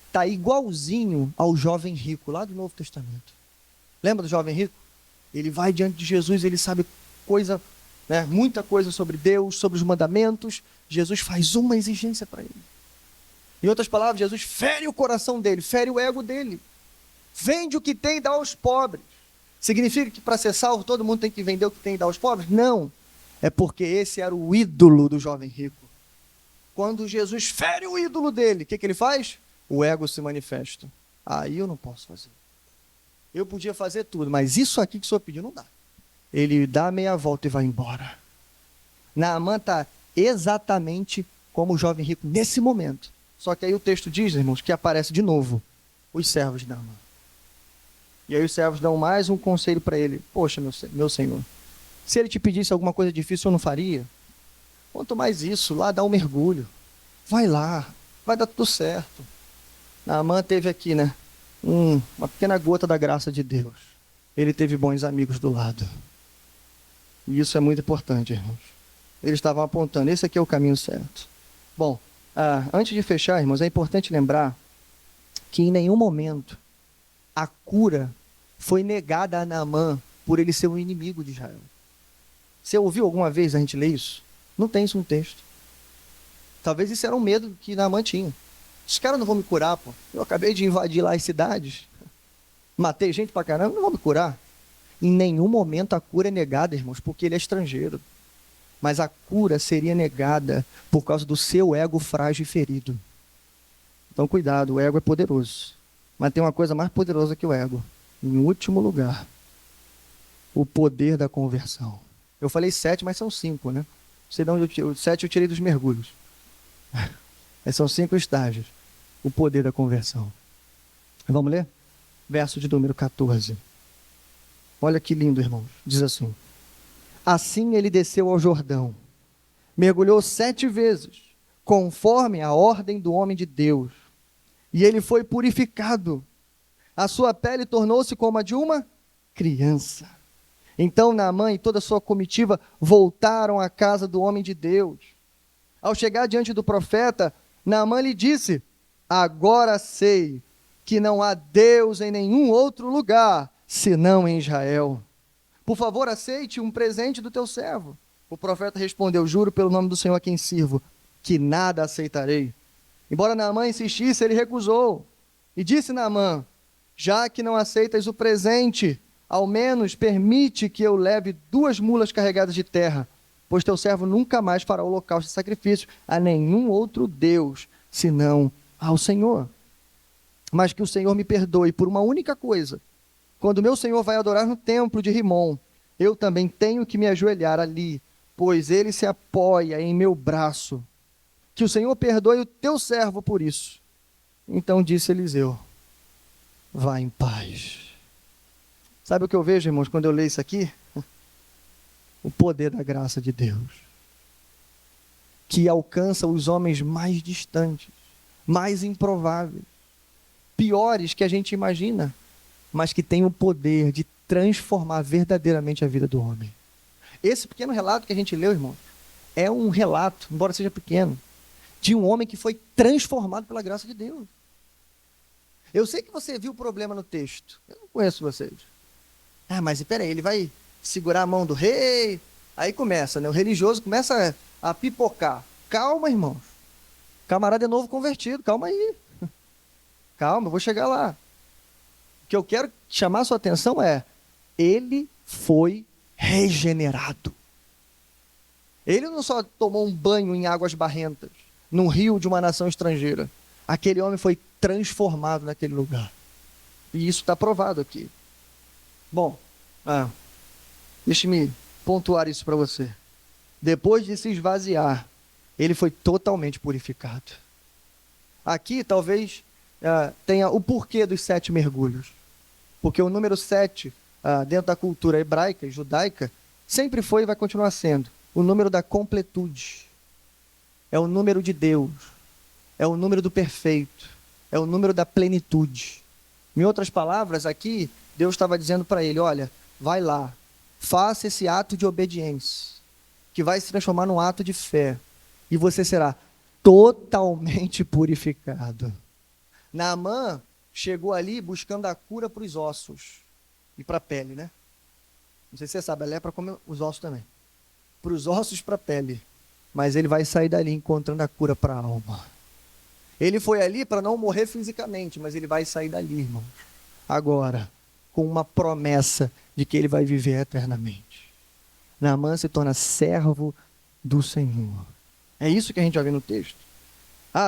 está igualzinho ao jovem rico, lá do Novo Testamento. Lembra do jovem rico? Ele vai diante de Jesus, ele sabe coisa, né, muita coisa sobre Deus, sobre os mandamentos. Jesus faz uma exigência para ele. Em outras palavras, Jesus fere o coração dele, fere o ego dele. Vende o que tem e dá aos pobres. Significa que para ser salvo todo mundo tem que vender o que tem e dar aos pobres? Não. É porque esse era o ídolo do jovem rico. Quando Jesus fere o ídolo dele, o que ele faz? O ego se manifesta. Aí eu não posso fazer. Eu podia fazer tudo, mas isso aqui que o senhor pediu não dá. Ele dá meia volta e vai embora. Naamã está exatamente como o jovem rico nesse momento. Só que aí o texto diz, irmãos, que aparece de novo os servos de Naamã. E aí os servos dão mais um conselho para ele. Poxa, meu senhor, se ele te pedisse alguma coisa difícil, eu não faria? Quanto mais isso, lá dá um mergulho. Vai lá, vai dar tudo certo. Naamã teve aqui, né, uma pequena gota da graça de Deus. Ele teve bons amigos do lado. E isso é muito importante, irmãos. Eles estavam apontando, esse aqui é o caminho certo. Bom, antes de fechar, irmãos, é importante lembrar que em nenhum momento a cura foi negada a Naamã por ele ser um inimigo de Israel. Você ouviu alguma vez a gente ler isso? Não tem isso no texto. Talvez isso era um medo que Naamã tinha. Os caras não vão me curar, pô. Eu acabei de invadir lá as cidades, matei gente pra caramba, não vão me curar. Em nenhum momento a cura é negada, irmãos, porque ele é estrangeiro. Mas a cura seria negada por causa do seu ego frágil e ferido. Então cuidado, o ego é poderoso. Mas tem uma coisa mais poderosa que o ego. Em último lugar, o poder da conversão. Eu falei 7, mas são 5, né? Sei de onde o 7 eu tirei dos mergulhos. São 5 estágios. O poder da conversão. Vamos ler? Verso de número 14. Olha que lindo, irmãos. Diz assim: assim ele desceu ao Jordão, mergulhou 7 vezes, conforme a ordem do homem de Deus, e ele foi purificado. A sua pele tornou-se como a de uma criança. Então Naamã e toda a sua comitiva voltaram à casa do homem de Deus. Ao chegar diante do profeta, Naamã lhe disse: agora sei que não há Deus em nenhum outro lugar, senão em Israel. Por favor, aceite um presente do teu servo. O profeta respondeu: juro pelo nome do Senhor a quem sirvo, que nada aceitarei. Embora Naamã insistisse, ele recusou. E disse Naamã: já que não aceitas o presente, ao menos permite que eu leve 2 mulas carregadas de terra, pois teu servo nunca mais fará holocausto e sacrifício a nenhum outro Deus, senão ao Senhor. Mas que o Senhor me perdoe por uma única coisa. Quando meu Senhor vai adorar no templo de Rimom, eu também tenho que me ajoelhar ali, pois ele se apoia em meu braço. Que o Senhor perdoe o teu servo por isso. Então disse Eliseu: vá em paz. Sabe o que eu vejo, irmãos, quando eu leio isso aqui? O poder da graça de Deus, que alcança os homens mais distantes, mais improváveis, piores que a gente imagina, mas que tem o poder de transformar verdadeiramente a vida do homem. Esse pequeno relato que a gente leu, irmão, é um relato, embora seja pequeno, de um homem que foi transformado pela graça de Deus. Eu sei que você viu o problema no texto. Eu não conheço vocês. Ah, mas espera aí, ele vai segurar a mão do rei. Aí começa, né? O religioso começa a pipocar. Calma, irmãos. Camarada é novo convertido, calma aí. Calma, eu vou chegar lá. O que eu quero chamar a sua atenção é: ele foi regenerado. Ele não só tomou um banho em águas barrentas, num rio de uma nação estrangeira. Aquele homem foi transformado naquele lugar. E isso está provado aqui. Bom, deixe-me pontuar isso para você. Depois de se esvaziar, ele foi totalmente purificado. Aqui talvez tenha o porquê dos 7 mergulhos. Porque o número 7, dentro da cultura hebraica e judaica, sempre foi e vai continuar sendo o número da completude. É o número de Deus. É o número do perfeito. É o número da plenitude. Em outras palavras, aqui, Deus estava dizendo para ele: olha, vai lá, faça esse ato de obediência, que vai se transformar num ato de fé, e você será totalmente purificado. Naamã chegou ali buscando a cura para os ossos e para a pele, né? Não sei se você sabe, a lepra come os ossos também. Para os ossos e para a pele. Mas ele vai sair dali encontrando a cura para a alma. Ele foi ali para não morrer fisicamente, mas ele vai sair dali, irmãos, agora, com uma promessa de que ele vai viver eternamente. Naamã se torna servo do Senhor. É isso que a gente já vê no texto.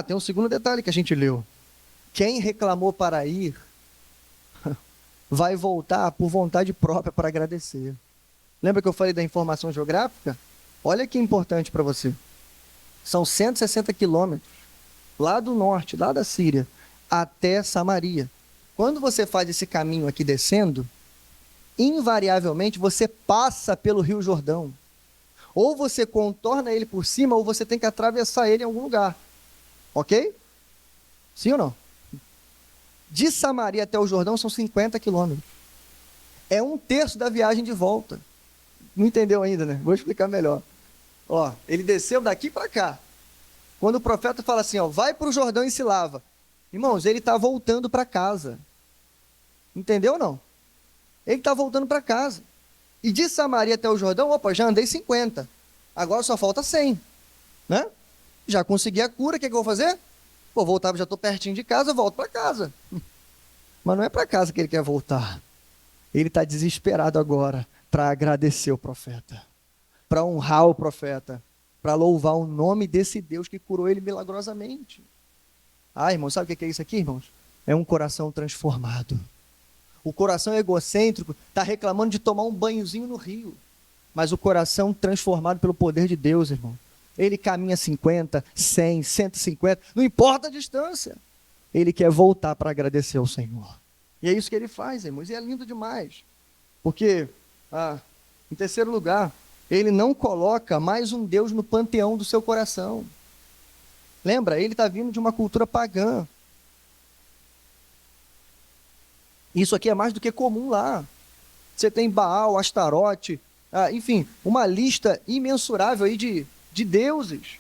Tem um segundo detalhe que a gente leu. Quem reclamou para ir, vai voltar por vontade própria para agradecer. Lembra que eu falei da informação geográfica? Olha que importante para você. São 160 quilômetros, lá do norte, lá da Síria, até Samaria. Quando você faz esse caminho aqui descendo, invariavelmente você passa pelo Rio Jordão. Ou você contorna ele por cima, ou você tem que atravessar ele em algum lugar. Ok? Sim ou não? De Samaria até o Jordão são 50 quilômetros. É 1/3 da viagem de volta. Não entendeu ainda, né? Vou explicar melhor. Ele desceu daqui para cá. Quando o profeta fala assim, vai para o Jordão e se lava. Irmãos, ele está voltando para casa. Entendeu ou não? Ele está voltando para casa. E de Samaria até o Jordão, já andei 50. Agora só falta 100. Né? Já consegui a cura, o que eu vou fazer? Vou voltar, já estou pertinho de casa, eu volto para casa. Mas não é para casa que ele quer voltar. Ele está desesperado agora para agradecer o profeta, para honrar o profeta, para louvar o nome desse Deus que curou ele milagrosamente. Irmãos, sabe o que é isso aqui, irmãos? É um coração transformado. O coração egocêntrico está reclamando de tomar um banhozinho no rio. Mas o coração transformado pelo poder de Deus, irmão, ele caminha 50, 100, 150, não importa a distância. Ele quer voltar para agradecer ao Senhor. E é isso que ele faz, irmãos, e é lindo demais. Porque, em terceiro lugar, ele não coloca mais um Deus no panteão do seu coração. Lembra, ele está vindo de uma cultura pagã. Isso aqui é mais do que comum lá. Você tem Baal, Astarote, enfim, uma lista imensurável aí de deuses.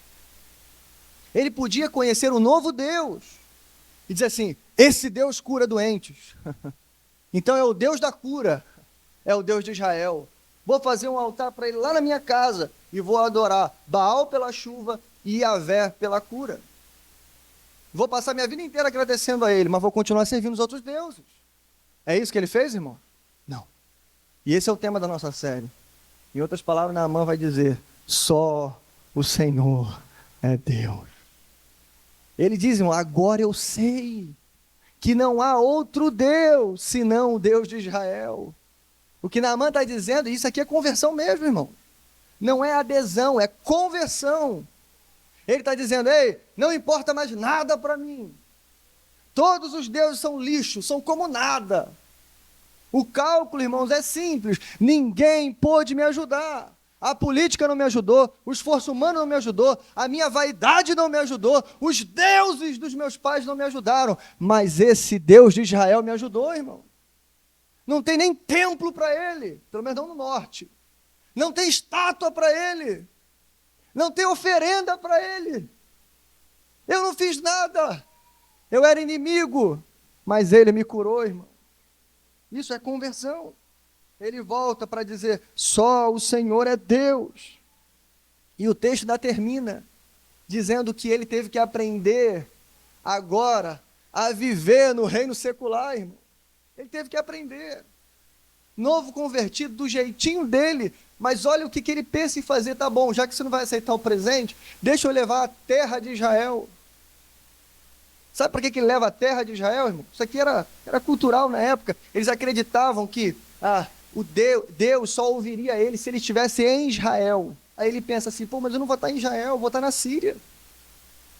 Ele podia conhecer o novo Deus e dizer assim: esse Deus cura doentes. Então é o Deus da cura, é o Deus de Israel. Vou fazer um altar para ele lá na minha casa e vou adorar Baal pela chuva e Yahvé pela cura. Vou passar minha vida inteira agradecendo a ele, mas vou continuar servindo os outros deuses. É isso que ele fez, irmão? Não. E esse é o tema da nossa série. Em outras palavras, Naamã vai dizer: só o Senhor é Deus. Ele diz, irmão: agora eu sei que não há outro Deus senão o Deus de Israel. O que Naamã está dizendo, isso aqui é conversão mesmo, irmão. Não é adesão, é conversão. Ele está dizendo: ei, não importa mais nada para mim. Todos os deuses são lixo, são como nada. O cálculo, irmãos, é simples. Ninguém pôde me ajudar. A política não me ajudou, o esforço humano não me ajudou, a minha vaidade não me ajudou, os deuses dos meus pais não me ajudaram, mas esse Deus de Israel me ajudou, irmão. Não tem nem templo para ele, pelo menos não no norte. Não tem estátua para ele. Não tem oferenda para ele. Eu não fiz nada. Eu era inimigo, mas ele me curou, irmão. Isso é conversão. Ele volta para dizer: só o Senhor é Deus. E o texto ainda termina dizendo que ele teve que aprender agora a viver no reino secular, irmão. Ele teve que aprender. Novo convertido, do jeitinho dele. Mas olha o que ele pensa em fazer. Tá bom, já que você não vai aceitar o presente, deixa eu levar a terra de Israel. Sabe por que ele leva a terra de Israel, irmão? Isso aqui era cultural na época. Eles acreditavam que o Deus só ouviria ele se ele estivesse em Israel. Aí ele pensa assim: pô, mas eu não vou estar em Israel, eu vou estar na Síria.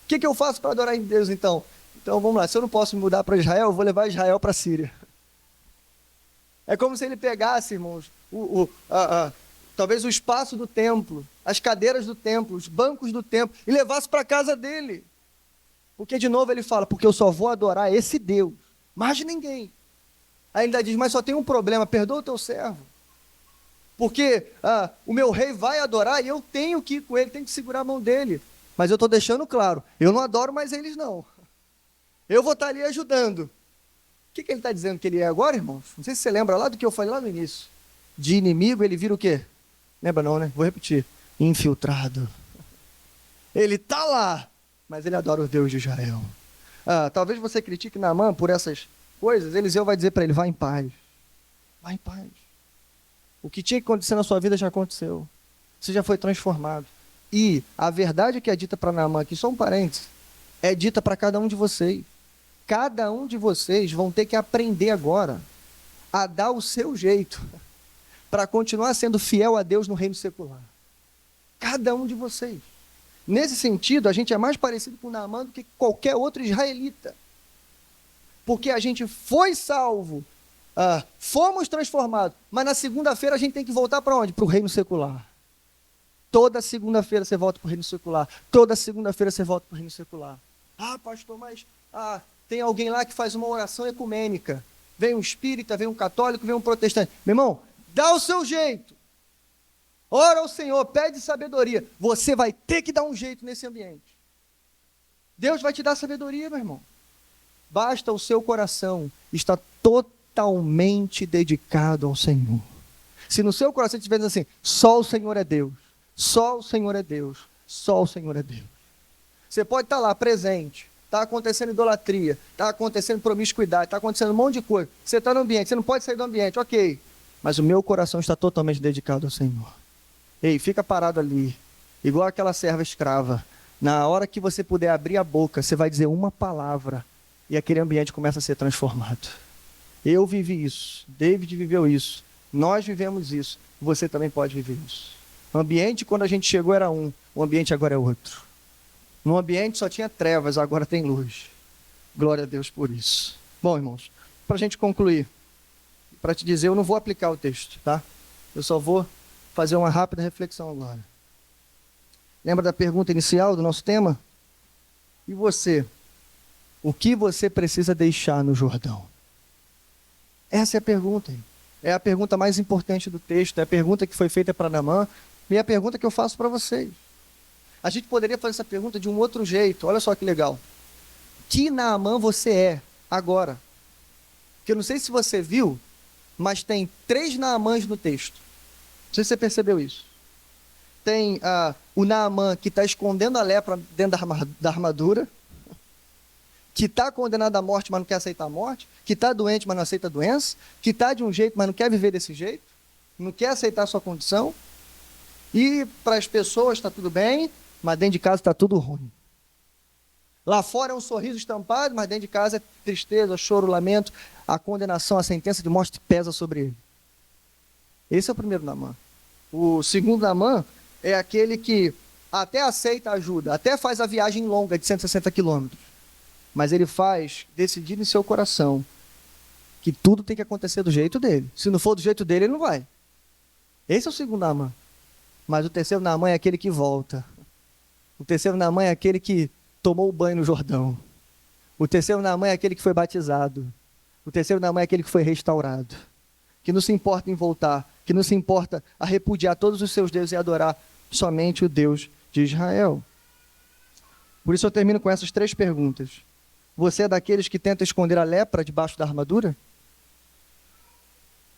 O que eu faço para adorar em Deus então? Então vamos lá, se eu não posso me mudar para Israel, eu vou levar Israel para a Síria. É como se ele pegasse, irmãos, talvez o espaço do templo, as cadeiras do templo, os bancos do templo, e levasse para a casa dele. Porque de novo ele fala: porque eu só vou adorar esse Deus, mais ninguém. Aí ele ainda diz: mas só tem um problema, perdoa o teu servo. Porque o meu rei vai adorar e eu tenho que ir com ele, tenho que segurar a mão dele. Mas eu estou deixando claro, eu não adoro mais eles não. Eu vou estar ali ajudando. O que ele está dizendo que ele é agora, irmãos? Não sei se você lembra lá do que eu falei lá no início. De inimigo ele vira o quê? Lembra não, né? Vou repetir. Infiltrado. Ele está lá, mas ele adora o Deus de Israel. Talvez você critique Naamã por essas coisas. Eliseu vai dizer para ele: vai em paz. Vai em paz. O que tinha que acontecer na sua vida já aconteceu. Você já foi transformado. E a verdade que é dita para Naamã aqui, só um parênteses, é dita para cada um de vocês. Cada um de vocês vão ter que aprender agora a dar o seu jeito para continuar sendo fiel a Deus no reino secular. Cada um de vocês. Nesse sentido, a gente é mais parecido com Naamã do que qualquer outro israelita. Porque a gente foi salvo, fomos transformados, mas na segunda-feira a gente tem que voltar para onde? Para o reino secular. Toda segunda-feira você volta para o reino secular. Toda segunda-feira você volta para o reino secular. Pastor, mas tem alguém lá que faz uma oração ecumênica. Vem um espírita, vem um católico, vem um protestante. Meu irmão, dá o seu jeito. Ora ao Senhor, pede sabedoria. Você vai ter que dar um jeito nesse ambiente. Deus vai te dar sabedoria, meu irmão. Basta o seu coração estar totalmente dedicado ao Senhor. Se no seu coração estiver dizendo assim: só o Senhor é Deus, só o Senhor é Deus, só o Senhor é Deus. Você pode estar lá presente, está acontecendo idolatria, está acontecendo promiscuidade, está acontecendo um monte de coisa. Você está no ambiente, você não pode sair do ambiente, ok. Mas o meu coração está totalmente dedicado ao Senhor. Ei, fica parado ali, igual aquela serva escrava. Na hora que você puder abrir a boca, você vai dizer uma palavra e aquele ambiente começa a ser transformado. Eu vivi isso, David viveu isso, nós vivemos isso, você também pode viver isso. O ambiente, quando a gente chegou, era um, o ambiente agora é outro. No ambiente só tinha trevas, agora tem luz. Glória a Deus por isso. Bom, irmãos, para a gente concluir, para te dizer, eu não vou aplicar o texto, tá? Eu só vou fazer uma rápida reflexão agora. Lembra da pergunta inicial do nosso tema? E você? O que você precisa deixar no Jordão? Essa é a pergunta. É a pergunta mais importante do texto. É a pergunta que foi feita para Naamã. E é a pergunta que eu faço para vocês. A gente poderia fazer essa pergunta de um outro jeito. Olha só que legal. Que Naamã você é agora? Porque eu não sei se você viu, mas tem 3 Naamãs no texto. Não sei se você percebeu isso. Tem o Naamã que está escondendo a lepra dentro da armadura, que está condenado à morte, mas não quer aceitar a morte, que está doente, mas não aceita a doença, que está de um jeito, mas não quer viver desse jeito, não quer aceitar a sua condição, e para as pessoas está tudo bem, mas dentro de casa está tudo ruim. Lá fora é um sorriso estampado, mas dentro de casa é tristeza, choro, lamento, a condenação, a sentença de morte pesa sobre ele. Esse é o primeiro Naamã. O segundo Naamã é aquele que até aceita ajuda, até faz a viagem longa de 160 quilômetros, mas ele faz decidido em seu coração que tudo tem que acontecer do jeito dele. Se não for do jeito dele, ele não vai. Esse é o segundo Naamã. Mas o terceiro Naamã é aquele que volta. O terceiro Naamã é aquele que tomou o banho no Jordão. O terceiro Naamã é aquele que foi batizado. O terceiro Naamã é aquele que foi restaurado. Que não se importa em voltar, que não se importa a repudiar todos os seus deuses e adorar somente o Deus de Israel. Por isso eu termino com essas 3 perguntas. Você é daqueles que tenta esconder a lepra debaixo da armadura?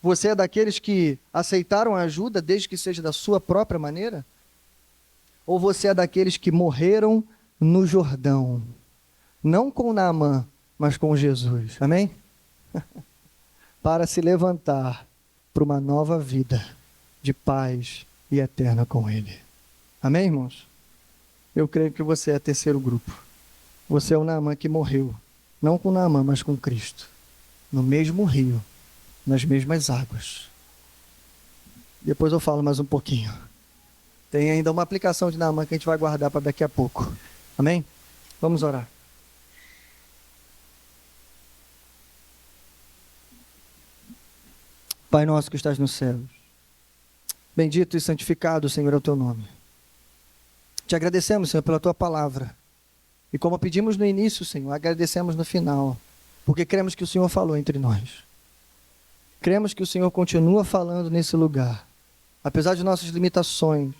Você é daqueles que aceitaram a ajuda desde que seja da sua própria maneira? Ou você é daqueles que morreram no Jordão? Não com Naamã, mas com Jesus. Amém? Para se levantar para uma nova vida de paz e eterna com Ele. Amém, irmãos? Eu creio que você é terceiro grupo. Você é o Naamã que morreu, não com Naamã, mas com Cristo, no mesmo rio, nas mesmas águas. Depois eu falo mais um pouquinho. Tem ainda uma aplicação de Naamã que a gente vai guardar para daqui a pouco. Amém? Vamos orar. Pai nosso que estás nos céus, bendito e santificado, Senhor, é o teu nome. Te agradecemos, Senhor, pela tua palavra. E como pedimos no início, Senhor, agradecemos no final, porque cremos que o Senhor falou entre nós. Cremos que o Senhor continua falando nesse lugar, apesar de nossas limitações,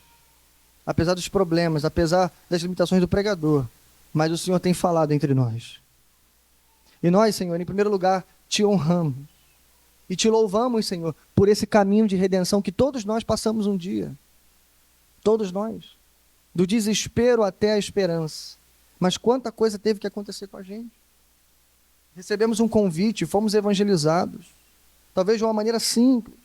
apesar dos problemas, apesar das limitações do pregador, mas o Senhor tem falado entre nós. E nós, Senhor, em primeiro lugar, te honramos e te louvamos, Senhor, por esse caminho de redenção que todos nós passamos um dia. Todos nós. Do desespero até a esperança. Mas quanta coisa teve que acontecer com a gente. Recebemos um convite, fomos evangelizados. Talvez de uma maneira simples.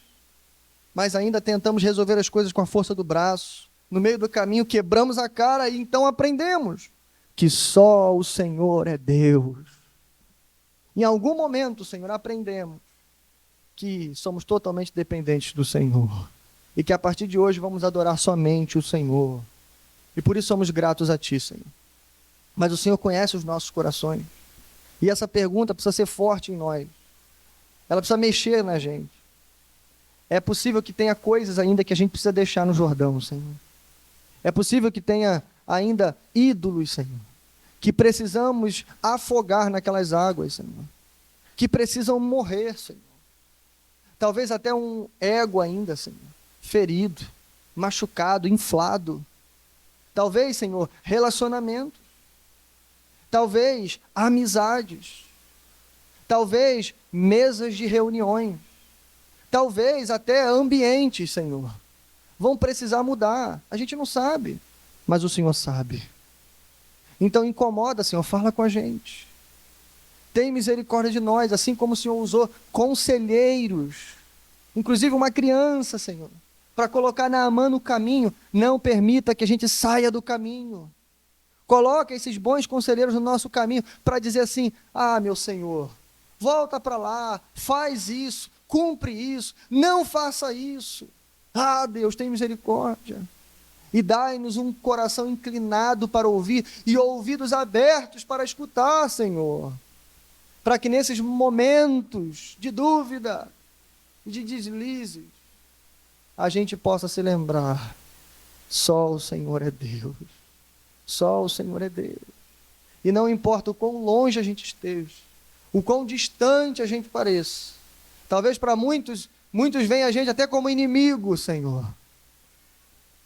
Mas ainda tentamos resolver as coisas com a força do braço. No meio do caminho quebramos a cara e então aprendemos que só o Senhor é Deus. Em algum momento, Senhor, aprendemos que somos totalmente dependentes do Senhor. E que a partir de hoje vamos adorar somente o Senhor. E por isso somos gratos a Ti, Senhor. Mas o Senhor conhece os nossos corações. E essa pergunta precisa ser forte em nós. Ela precisa mexer na gente. É possível que tenha coisas ainda que a gente precisa deixar no Jordão, Senhor. É possível que tenha ainda ídolos, Senhor, que precisamos afogar naquelas águas, Senhor. Que precisam morrer, Senhor. Talvez até um ego ainda, Senhor, ferido, machucado, inflado. Talvez, Senhor, relacionamento. Talvez amizades. Talvez mesas de reuniões. Talvez até ambientes, Senhor, vão precisar mudar. A gente não sabe, mas o Senhor sabe. Então incomoda, Senhor, fala com a gente. Tem misericórdia de nós, assim como o Senhor usou conselheiros, inclusive uma criança, Senhor, para colocar Naamã no caminho. Não permita que a gente saia do caminho. Coloca esses bons conselheiros no nosso caminho para dizer assim: ah, meu Senhor, volta para lá, faz isso, cumpre isso, não faça isso. Ah, Deus, tem misericórdia. E dai-nos um coração inclinado para ouvir e ouvidos abertos para escutar, Senhor. Para que nesses momentos de dúvida, de deslizes, a gente possa se lembrar: só o Senhor é Deus. Só o Senhor é Deus. E não importa o quão longe a gente esteja, o quão distante a gente pareça. Talvez para muitos veem a gente até como inimigo, Senhor.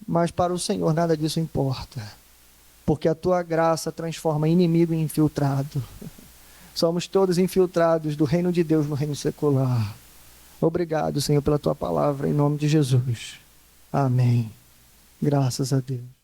Mas para o Senhor nada disso importa. porque a tua graça transforma inimigo em infiltrado. Somos todos infiltrados do reino de Deus no reino secular. Obrigado, Senhor, pela tua palavra, em nome de Jesus. Amém. Graças a Deus.